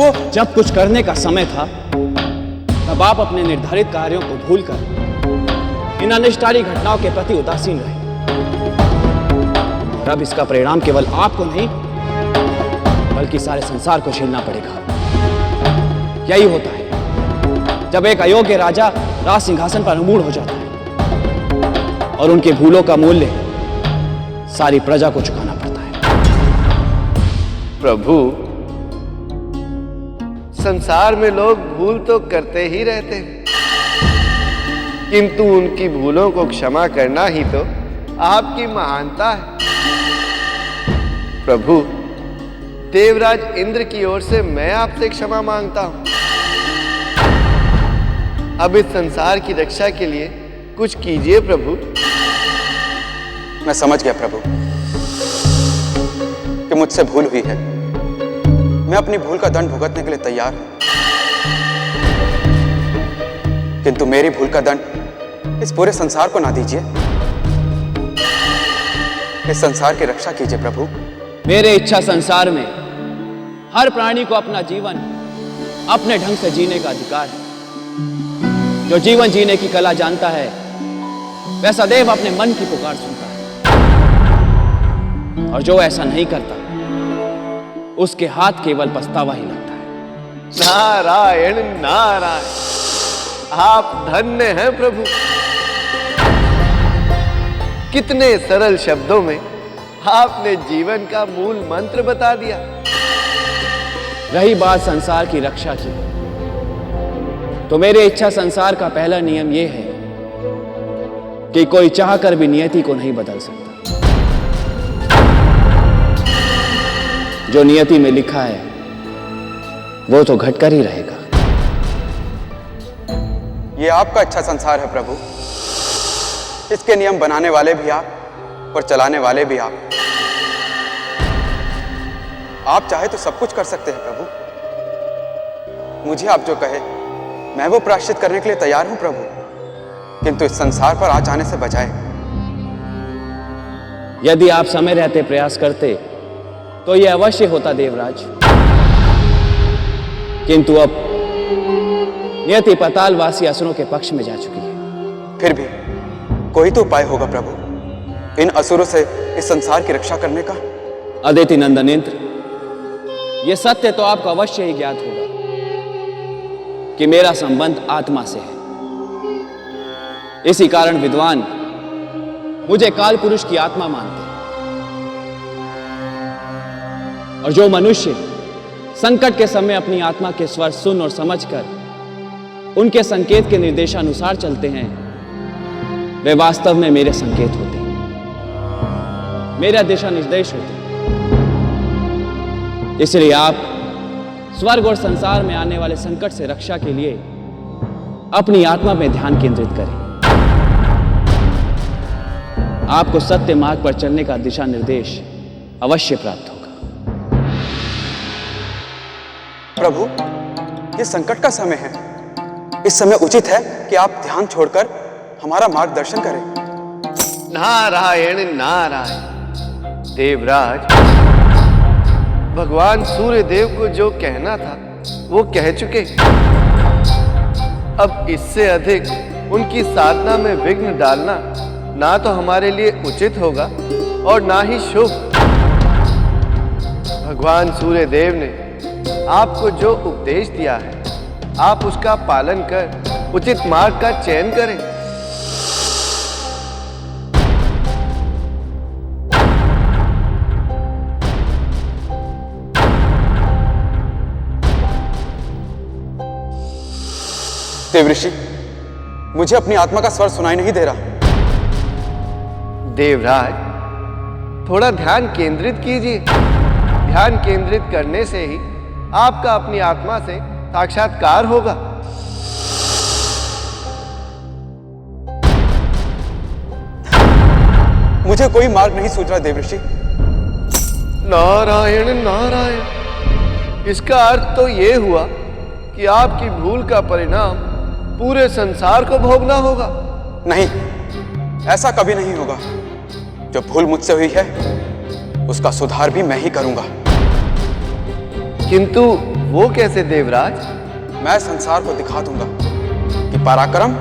प्रभु, जब कुछ करने का समय था तब आप अपने निर्धारित कार्यों को भूलकर इन अनिष्टकारी घटनाओं के प्रति उदासीन रहे। और अब इसका परिणाम केवल आपको नहीं बल्कि सारे संसार को झेलना पड़ेगा। यही होता है जब एक अयोग्य राजा राज सिंहासन पर रूढ़ हो जाता है और उनके भूलों का मूल्य सारी प्रजा को चुकाना पड़ता है। प्रभु, संसार में लोग भूल तो करते ही रहते हैं, किंतु उनकी भूलों को क्षमा करना ही तो आपकी महानता है। प्रभु, देवराज इंद्र की ओर से मैं आपसे क्षमा मांगता हूं। अब इस संसार की रक्षा के लिए कुछ कीजिए प्रभु। मैं समझ गया प्रभु कि मुझसे भूल हुई है। मैं अपनी भूल का दंड भुगतने के लिए तैयार हूं, किंतु मेरी भूल का दंड इस पूरे संसार को ना दीजिए। इस संसार की रक्षा कीजिए प्रभु। मेरे इच्छा संसार में हर प्राणी को अपना जीवन अपने ढंग से जीने का अधिकार है। जो जीवन जीने की कला जानता है वह सदैव अपने मन की पुकार सुनता है, और जो ऐसा नहीं करता उसके हाथ केवल पछतावा ही लगता है। नारायण नारायण, आप धन्य हैं प्रभु। कितने सरल शब्दों में आपने जीवन का मूल मंत्र बता दिया। रही बात संसार की रक्षा की, तो मेरे इच्छा संसार का पहला नियम यह है कि कोई चाहकर भी नियति को नहीं बदल सकता। जो नियति में लिखा है वो तो घटकर ही रहेगा। ये आपका अच्छा संसार है प्रभु। इसके नियम बनाने वाले भी आप और चलाने वाले भी आप। आप चाहे तो सब कुछ कर सकते हैं प्रभु। मुझे आप जो कहे मैं वो प्रायश्चित करने के लिए तैयार हूं प्रभु, किंतु इस संसार पर आ जाने से बचाए। यदि आप समय रहते प्रयास करते तो यह अवश्य होता देवराज, किंतु अब नियति पातालवासी असुरों के पक्ष में जा चुकी है। फिर भी कोई तो उपाय होगा प्रभु इन असुरों से इस संसार की रक्षा करने का। अदिति नंदन इंद्र, यह सत्य तो आपको अवश्य ही ज्ञात होगा कि मेरा संबंध आत्मा से है। इसी कारण विद्वान मुझे काल पुरुष की आत्मा मानते हैं, और जो मनुष्य संकट के समय अपनी आत्मा के स्वर सुन और समझकर उनके संकेत के निर्देशानुसार चलते हैं, वे वास्तव में मेरे संकेत होते हैं, मेरा दिशा निर्देश होते हैं। इसलिए आप स्वर्ग और संसार में आने वाले संकट से रक्षा के लिए अपनी आत्मा में ध्यान केंद्रित करें। आपको सत्य मार्ग पर चलने का दिशा निर्देश अवश्य प्राप्त होगा। प्रभु, ये संकट का समय है। इस समय उचित है कि आप ध्यान छोड़कर हमारा मार्गदर्शन करें। नारायण नारायण। देवराज, भगवान सूर्य देव को जो कहना था वो कह चुके। अब इससे अधिक उनकी साधना में विघ्न डालना ना तो हमारे लिए उचित होगा और ना ही शुभ। भगवान सूर्य देव ने आपको जो उपदेश दिया है आप उसका पालन कर उचित मार्ग का चयन करें। देवऋषि, मुझे अपनी आत्मा का स्वर सुनाई नहीं दे रहा। देवराज, थोड़ा ध्यान केंद्रित कीजिए। ध्यान केंद्रित करने से ही आपका अपनी आत्मा से साक्षात्कार होगा। मुझे कोई मार्ग नहीं सूझ रहा देवऋषि। नारायण नारायण, इसका अर्थ तो ये हुआ कि आपकी भूल का परिणाम पूरे संसार को भोगना होगा। नहीं, ऐसा कभी नहीं होगा। जो भूल मुझसे हुई है उसका सुधार भी मैं ही करूंगा। किंतु वो कैसे देवराज? मैं संसार को दिखा दूंगा कि पराक्रम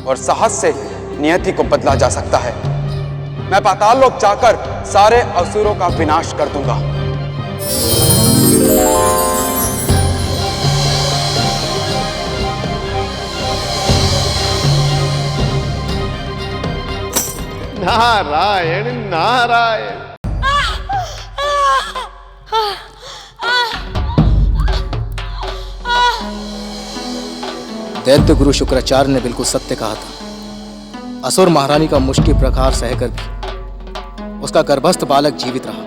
और साहस से नियति को बदला जा सकता है। मैं पाताल लोक जाकर सारे असुरों का विनाश कर दूंगा। नारायण नारायण। दैत्य गुरु शुक्राचार्य ने बिल्कुल सत्य कहा था। असुर महारानी का मुश्किल प्रहार सहकर भी उसका गर्भस्थ बालक जीवित रहा।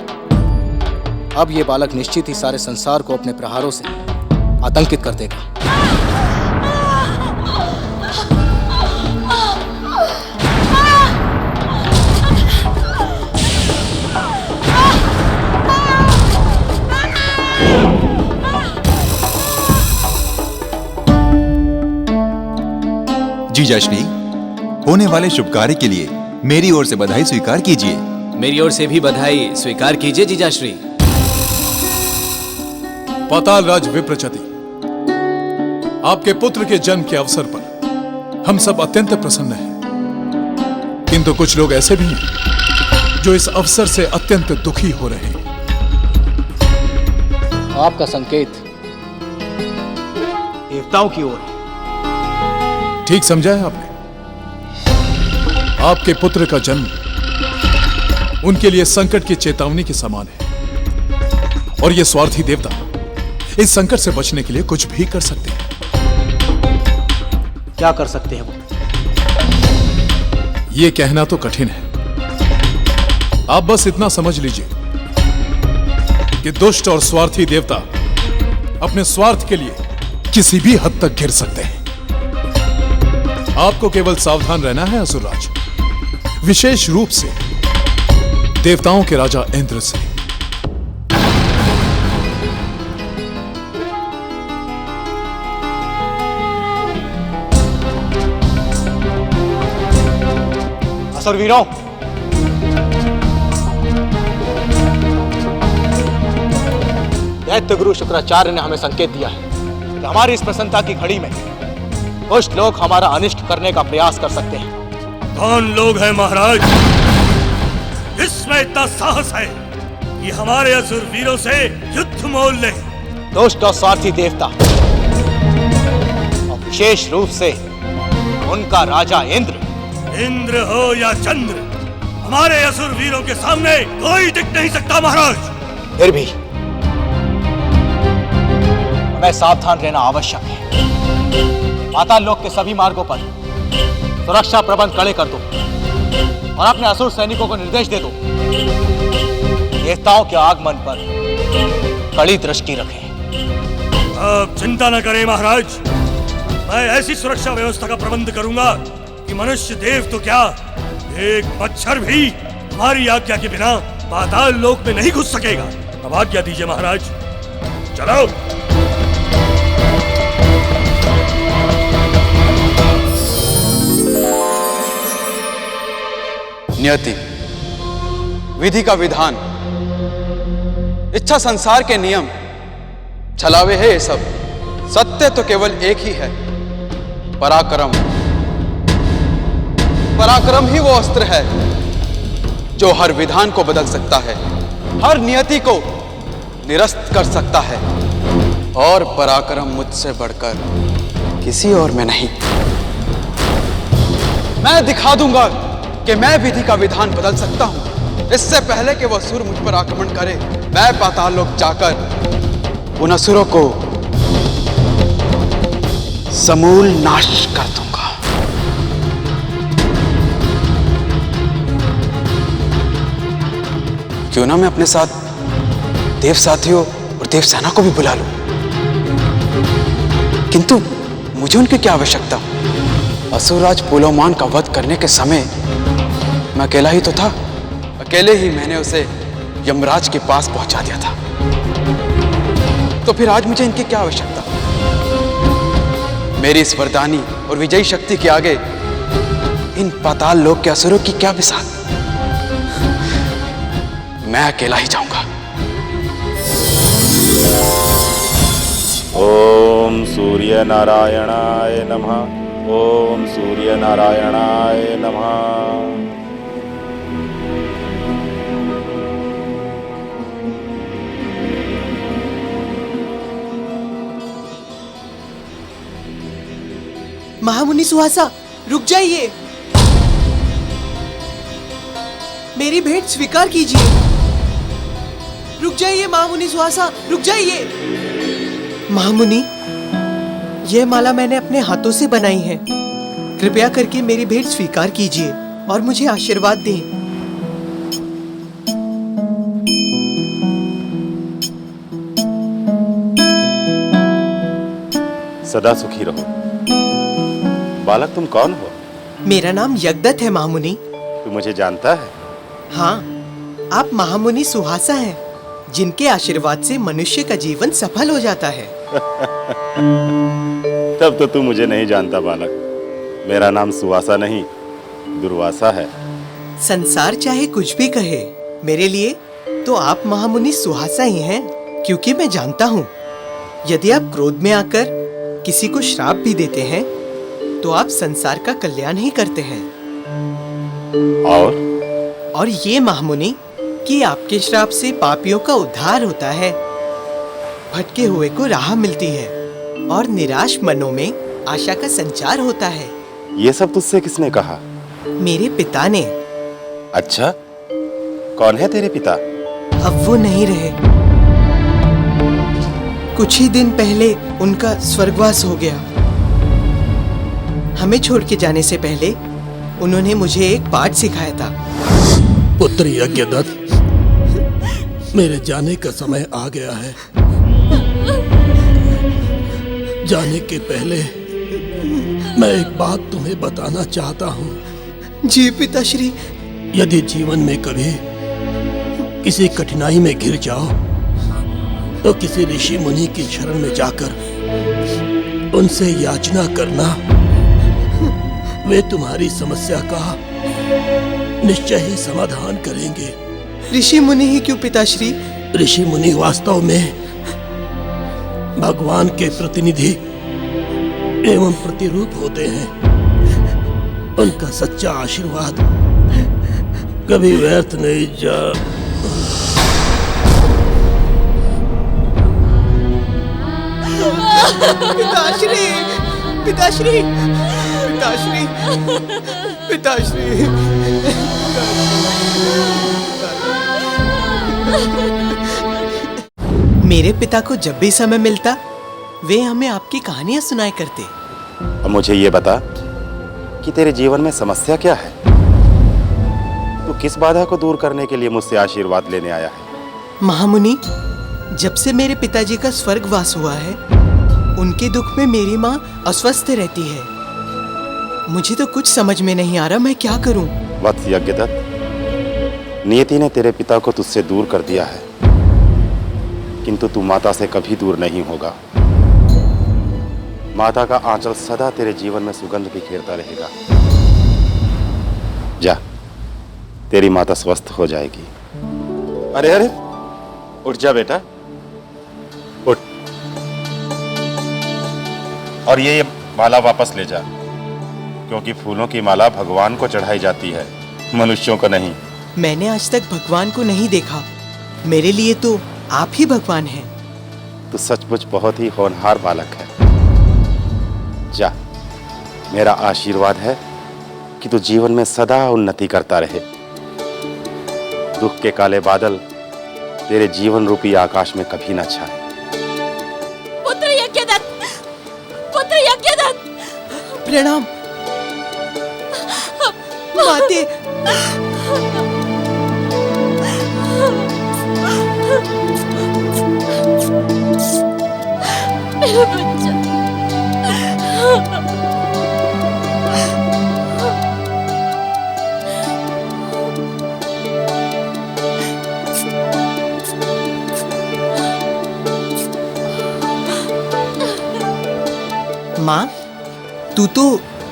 अब यह बालक निश्चित ही सारे संसार को अपने प्रहारों से आतंकित कर देगा। जीजाश्री, होने वाले शुभ कार्य के लिए मेरी ओर से बधाई स्वीकार कीजिए। मेरी ओर से भी बधाई स्वीकार कीजिए जीजाश्री। पाताल राज विप्रचति, आपके पुत्र के जन्म के अवसर पर हम सब अत्यंत प्रसन्न हैं, किंतु कुछ लोग ऐसे भी हैं जो इस अवसर से अत्यंत दुखी हो रहे हैं। आपका संकेत देवताओं की ओर है। ठीक समझा है आपने। आपके पुत्र का जन्म उनके लिए संकट की चेतावनी के समान है, और ये स्वार्थी देवता इस संकट से बचने के लिए कुछ भी कर सकते हैं। क्या कर सकते हैं वो? ये कहना तो कठिन है। आप बस इतना समझ लीजिए कि दुष्ट और स्वार्थी देवता अपने स्वार्थ के लिए किसी भी हद तक गिर सकते हैं। आपको केवल सावधान रहना है असुरराज, विशेष रूप से देवताओं के राजा इंद्र से। असुरवीरों, दैत्य गुरु शुक्राचार्य ने हमें संकेत दिया है कि हमारी इस प्रसन्नता की घड़ी में कुछ लोग हमारा अनिष्ट करने का प्रयास कर सकते हैं। कौन लोग हैं महाराज? इसमें इतना साहस है कि हमारे असुर वीरों से युद्ध मोल ले। दुष्ट और स्वार्थी देवता, और विशेष रूप से उनका राजा इंद्र। इंद्र हो या चंद्र, हमारे असुर वीरों के सामने कोई टिक नहीं सकता महाराज। फिर भी हमें सावधान रहना आवश्यक है। पाताल लोक के सभी मार्गों पर सुरक्षा प्रबंध कड़े कर दो और अपने असुर सैनिकों को निर्देश दे दो देवताओं के आगमन पर कड़ी दृष्टि रखें। आप चिंता न करें महाराज, मैं ऐसी सुरक्षा व्यवस्था का प्रबंध करूंगा कि मनुष्य देव तो क्या, एक मच्छर भी हमारी आज्ञा के बिना पाताल लोक में नहीं घुस सकेगा। अब आज्ञा दीजिए महाराज, चलो। नियति, विधि का विधान, इच्छा संसार के नियम, छलावे है ये सब। सत्य तो केवल एक ही है, पराक्रम। पराक्रम ही वो अस्त्र है जो हर विधान को बदल सकता है, हर नियति को निरस्त कर सकता है। और पराक्रम मुझसे बढ़कर किसी और में नहीं। मैं दिखा दूंगा कि मैं विधि का विधान बदल सकता हूं। इससे पहले कि वह असुर मुझ पर आक्रमण करे, मैं पाताल लोक जाकर उन असुरों को समूल नाश कर दूंगा। क्यों ना मैं अपने साथ देव साथियों और देव सेना को भी बुला लूं, किंतु मुझे उनकी क्या आवश्यकता? असुरराज पुलोमान का वध करने के समय मैं अकेला ही तो था। अकेले ही मैंने उसे यमराज के पास पहुंचा दिया था। तो फिर आज मुझे इनकी क्या आवश्यकता? मेरी इस वरदानी और विजयी शक्ति के आगे इन पाताल लोक के असुरों की क्या बिसात? मैं अकेला ही जाऊंगा। ओम सूर्य नारायणाय नमः। ओम सूर्य नारायणाय नमः। महामुनि सुहासा, रुक जाइए। मेरी भेंट स्वीकार कीजिए। रुक जाइए महामुनि सुहासा, रुक जाइए। महामुनि, यह माला मैंने अपने हाथों से बनाई है। कृपया करके मेरी भेंट स्वीकार कीजिए और मुझे आशीर्वाद दें। सदा सुखी रहो। बालक, तुम कौन हो? मेरा नाम यज्ञदत्त है महामुनि। तू मुझे जानता है? हाँ, आप महामुनि सुहासा हैं, जिनके आशीर्वाद से मनुष्य का जीवन सफल हो जाता है। तब तो तू मुझे नहीं जानता बालक। मेरा नाम सुवासा नहीं, दुर्वासा है। संसार चाहे कुछ भी कहे, मेरे लिए तो आप महामुनि सुहासा ही हैं, क्योंकि मैं जानता हूँ यदि आप क्रोध में आकर किसी को श्राप भी देते हैं तो आप संसार का कल्याण ही करते हैं। और ये महामुनि कि आपके श्राप से पापियों का उद्धार होता है, भटके हुए को राह मिलती है और निराश मनों में आशा का संचार होता है। ये सब तुझसे किसने कहा? मेरे पिता ने। अच्छा, कौन है तेरे पिता? अब वो नहीं रहे। कुछ ही दिन पहले उनका स्वर्गवास हो गया। हमें छोड़ के जाने से पहले उन्होंने मुझे एक पाठ सिखाया था। पुत्र यज्ञदत्त, मेरे जाने का समय आ गया है। जाने के पहले मैं एक बात तुम्हें बताना चाहता हूँ। जी पिताश्री। यदि जीवन में कभी किसी कठिनाई में घिर जाओ तो किसी ऋषि मुनि की शरण में जाकर उनसे याचना करना। वे तुम्हारी समस्या का निश्चय ही समाधान करेंगे। ऋषि मुनि ही क्यों पिताश्री? ऋषि मुनि वास्तव में भगवान के प्रतिनिधि एवं प्रतिरूप होते हैं। उनका सच्चा आशीर्वाद कभी व्यर्थ नहीं जा। पिताश्री, पिताश्री, पिताश्री, पिताश्री। मेरे पिता को जब भी समय मिलता वे हमें आपकी कहानियां सुनाया करते। अब मुझे ये बता कि तेरे जीवन में समस्या क्या है? तू किस बाधा को दूर करने के लिए मुझसे आशीर्वाद लेने आया है? महामुनि, जब से मेरे पिताजी का स्वर्गवास हुआ है उनके दुख में मेरी माँ अस्वस्थ रहती है। मुझे तो कुछ समझ में नहीं आ रहा मैं क्या करूं। वत्स यज्ञदत्त, नियति ने तेरे पिता को तुझसे दूर कर दिया है, किंतु तू माता से कभी दूर नहीं होगा। माता का आंचल सदा तेरे जीवन में सुगंध बिखेरता रहेगा। जा, तेरी माता स्वस्थ हो जाएगी। अरे अरे, उठ जा बेटा, उठ। और ये माला वापस ले जा, क्योंकि फूलों की माला भगवान को चढ़ाई जाती है, मनुष्यों को नहीं। मैंने आज तक भगवान को नहीं देखा। मेरे लिए तो आप ही भगवान हैं। तू सचमुच बहुत ही होनहार बालक है। जा, मेरा आशीर्वाद है कि तू जीवन में सदा उन्नति करता रहे। दुख के काले बादल तेरे जीवन रूपी आकाश में कभी न छाए। पुत्र यज्ञदत्त, पुत्र यज्ञदत्त, प्रणाम माते। मेरा बच्चा। माँ, तू तो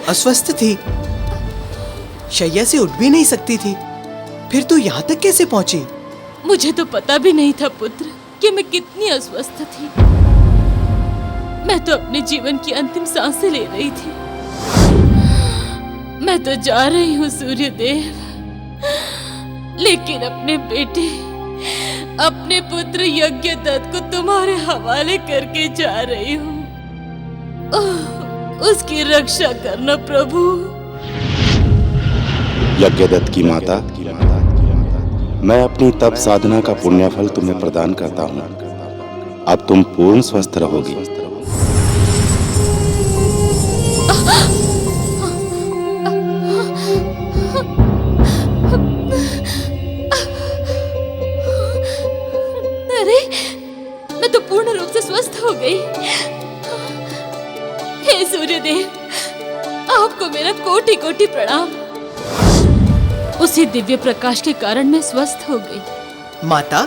अस्वस्थ थी, शैया से उठ भी नहीं सकती थी, फिर तू यहाँ तक कैसे पहुंची? मुझे तो पता भी नहीं था पुत्र कि मैं कितनी अस्वस्थ थी। मैं तो अपने जीवन की अंतिम सांसें ले रही थी। मैं तो जा रही हूँ सूर्यदेव, लेकिन अपने बेटे, अपने पुत्र यज्ञदत्त को तुम्हारे हवाले करके जा रही हूँ। उसकी रक्षा करना प्रभु। यज्ञदत्त की माता, मैं अपनी तप साधना का पुण्य फल तुम्हें प्रदान करता हूँ। अब तुम पूर्ण स्वस्थ रहोगी। अरे, मैं तो पूर्ण रूप से स्वस्थ हो गई। हे सूर्यदेव, आपको मेरा कोटि कोटि प्रणाम। उसी दिव्य प्रकाश के कारण मैं स्वस्थ हो गई। माता,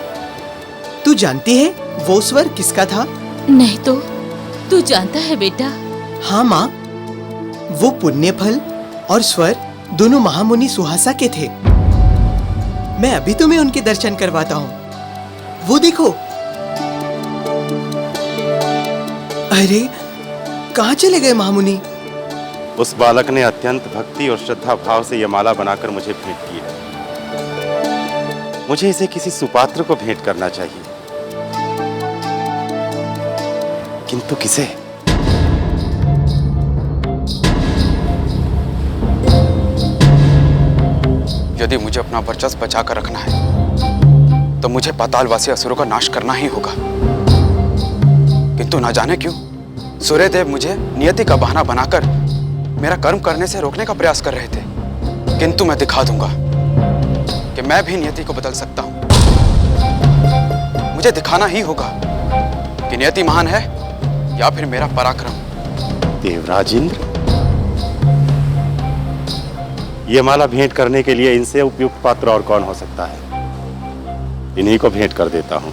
तू जानती है वो स्वर किसका था? नहीं तो तू जानता है बेटा? हाँ माँ, वो पुण्य फल और स्वर दोनों महामुनि सुहासा के थे। मैं अभी तुम्हें उनके दर्शन करवाता हूँ। वो देखो। अरे, कहाँ चले गए महामुनि? उस बालक ने अत्यंत भक्ति और श्रद्धा भाव से यह माला बनाकर मुझे भेंट की है। मुझे इसे किसी सुपात्र को भेंट करना चाहिए, किंतु किसे? यदि मुझे अपना वर्चस्व बचाकर रखना है तो मुझे पातालवासी असुरों का नाश करना ही होगा। किंतु ना जाने क्यों सूर्यदेव मुझे नियति का बहाना बनाकर मेरा कर्म करने से रोकने का प्रयास कर रहे थे। किंतु मैं दिखा दूंगा कि मैं भी नियति को बदल सकता हूं। मुझे दिखाना ही होगा कि नियति महान है या फिर मेरा पराक्रम। देवराज इंद्र, ये माला भेंट करने के लिए इनसे उपयुक्त पात्र और कौन हो सकता है? इन्हीं को भेंट कर देता हूं।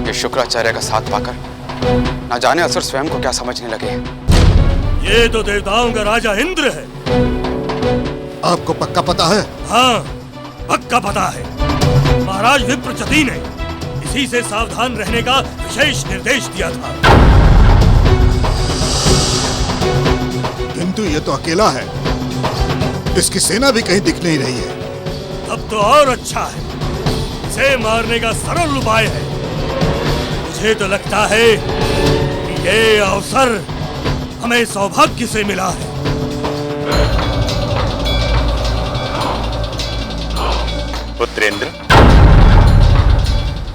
ये शुक्राचार्य का साथ पाकर ना जाने असुर स्वयं को क्या समझने लगे हैं। ये तो देवताओं का राजा इंद्र है। आपको पक्का पता है? हाँ, पक्का पता है। महाराज विप्रचति ने इसी से सावधान रहने का विशेष निर्देश दिया था। किंतु ये तो अकेला है, इसकी सेना भी कहीं दिख नहीं रही है। अब तो और अच्छा है, इसे मारने का सरल उपाय है। मुझे तो लगता है कि ये अवसर हमें सौभाग्य से मिला है। पुत्रेंद्र।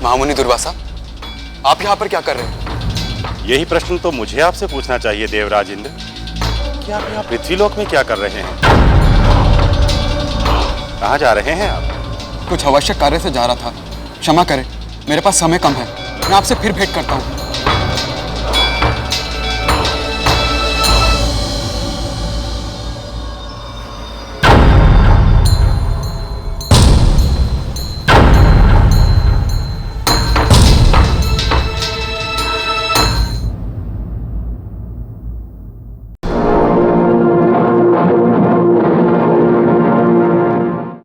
महामुनि दुर्वासा, आप यहाँ पर क्या कर रहे हैं? यही प्रश्न तो मुझे आपसे पूछना चाहिए देवराज इंद्र, कि आप यहाँ पृथ्वीलोक में क्या कर रहे हैं? कहाँ जा रहे हैं आप? कुछ आवश्यक कार्य से जा रहा था। क्षमा करें, मेरे पास समय कम है। मैं आपसे फिर भेंट करता हूँ।